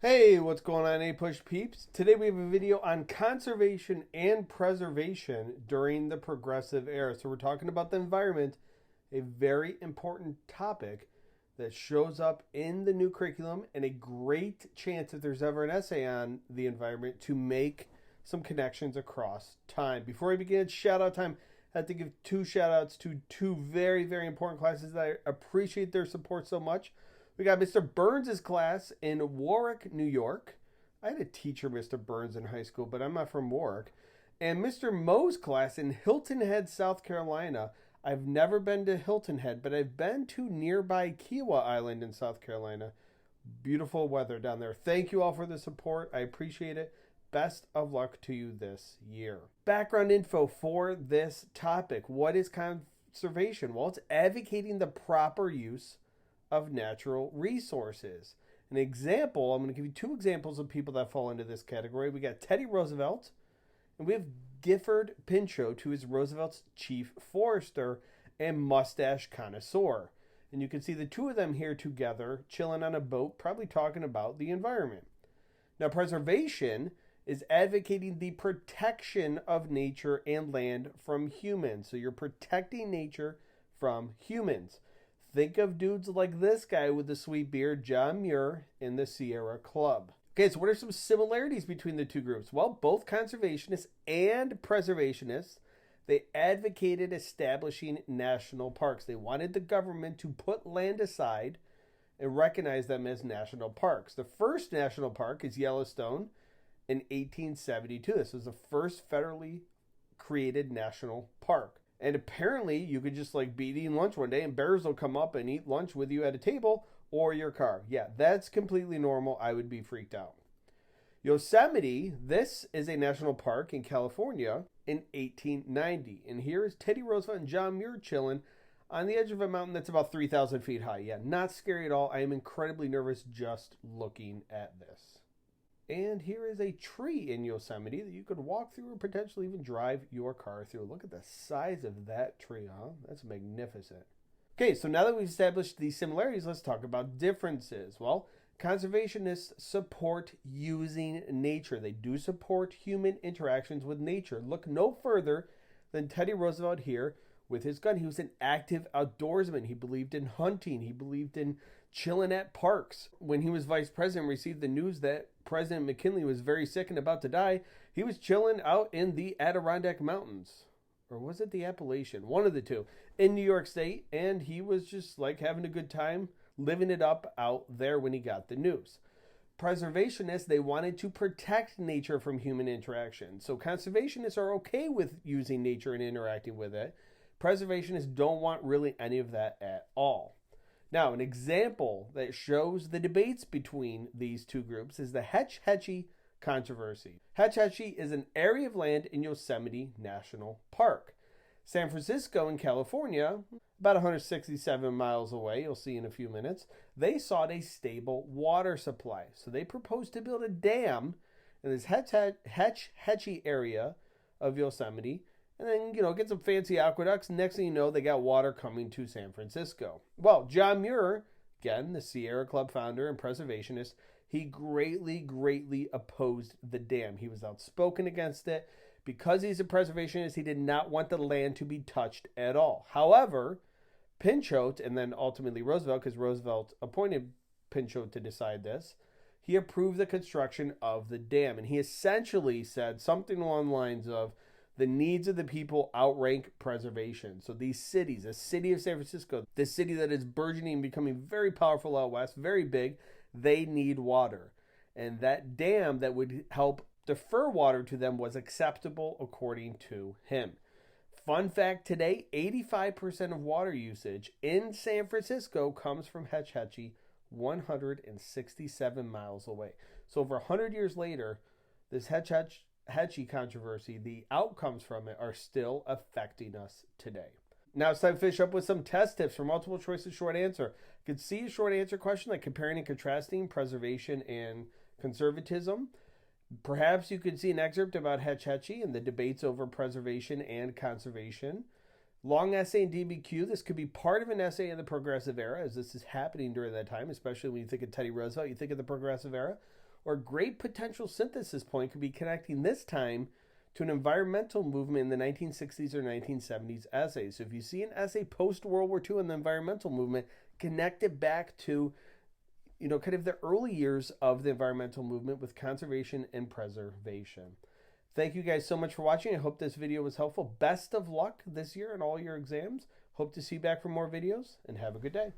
Hey, what's going on, APUSH peeps? Today we have a video on conservation and preservation during the Progressive Era. So we're talking about the environment, a very important topic that shows up in the new curriculum, and a great chance, if there's ever an essay on the environment, to make some connections across time. Before we begin, shout out time. I have to give two shout outs to two very, very important classes that I appreciate their support so much. We got Mr. Burns' class in Warwick, New York. I had a teacher, Mr. Burns, in high school, but I'm not from Warwick. And Mr. Moe's class in Hilton Head, South Carolina. I've never been to Hilton Head, but I've been to nearby Kiowa Island in South Carolina. Beautiful weather down there. Thank you all for the support. I appreciate it. Best of luck to you this year. Background info for this topic. What is conservation? Well, it's advocating the proper use of natural resources. An example, I'm going to give you two examples of people that fall into this category. We got Teddy Roosevelt, and we have Gifford Pinchot, who is Roosevelt's chief forester and mustache connoisseur. And you can see the two of them here together, chilling on a boat, probably talking about the environment. Now, preservation is advocating the protection of nature and land from humans. So you're protecting nature from humans. Think of dudes like this guy with the sweet beard, John Muir, in the Sierra Club. Okay, so what are some similarities between the two groups? Well, both conservationists and preservationists, they advocated establishing national parks. They wanted the government to put land aside and recognize them as national parks. The first national park is Yellowstone in 1872. This was the first federally created national park. And apparently, you could just like be eating lunch one day and bears will come up and eat lunch with you at a table or your car. Yeah, that's completely normal. I would be freaked out. Yosemite, this is a national park in California in 1890. And here is Teddy Roosevelt and John Muir chilling on the edge of a mountain that's about 3,000 feet high. Yeah, not scary at all. I am incredibly nervous just looking at this. And here is a tree in Yosemite that you could walk through or potentially even drive your car through. Look at the size of that tree, huh? That's magnificent. Okay, so now that we've established these similarities, let's talk about differences. Well, conservationists support using nature. They do support human interactions with nature. Look no further than Teddy Roosevelt here with his gun. He was an active outdoorsman. He believed in hunting. He believed in chilling at parks. When he was vice president, received the news that President McKinley was very sick and about to die, he was chilling out in the Adirondack Mountains. Or was it the Appalachian? One of the two. In New York State. And he was just like having a good time, living it up out there when he got the news. Preservationists, they wanted to protect nature from human interaction. So conservationists are okay with using nature and interacting with it. Preservationists don't want really any of that at all. Now, an example that shows the debates between these two groups is the Hetchy controversy. Hetchy is an area of land in Yosemite National Park. San Francisco in California, about 167 miles away, you'll see in a few minutes, they sought a stable water supply. So they proposed to build a dam in this Hetchy area of Yosemite, and then, get some fancy aqueducts. Next thing you know, they got water coming to San Francisco. Well, John Muir, again, the Sierra Club founder and preservationist, he greatly opposed the dam. He was outspoken against it. Because he's a preservationist, he did not want the land to be touched at all. However, Pinchot, and then ultimately Roosevelt, because Roosevelt appointed Pinchot to decide this, he approved the construction of the dam. And he essentially said something along the lines of, the needs of the people outrank preservation. So these cities, the city of San Francisco, this city that is burgeoning and becoming very powerful out west, very big, they need water. And that dam that would help defer water to them was acceptable according to him. Fun fact today, 85% of water usage in San Francisco comes from Hetchy, 167 miles away. So over 100 years later, this Hetchy controversy, the outcomes from it are still affecting us today. Now it's time to finish up with some test tips for multiple choice and short answer. You can see a short answer question like comparing and contrasting preservation and conservatism. Perhaps you could see an excerpt about Hetchy and the debates over preservation and conservation. Long essay in DBQ. This could be part of an essay in the Progressive Era, as this is happening during that time, especially when you think of Teddy Roosevelt, you think of the Progressive Era. Or a great potential synthesis point could be connecting this time to an environmental movement in the 1960s or 1970s essay. So if you see an essay post-World War II on the environmental movement, connect it back to, kind of the early years of the environmental movement with conservation and preservation. Thank you guys so much for watching. I hope this video was helpful. Best of luck this year in all your exams. Hope to see you back for more videos, and have a good day.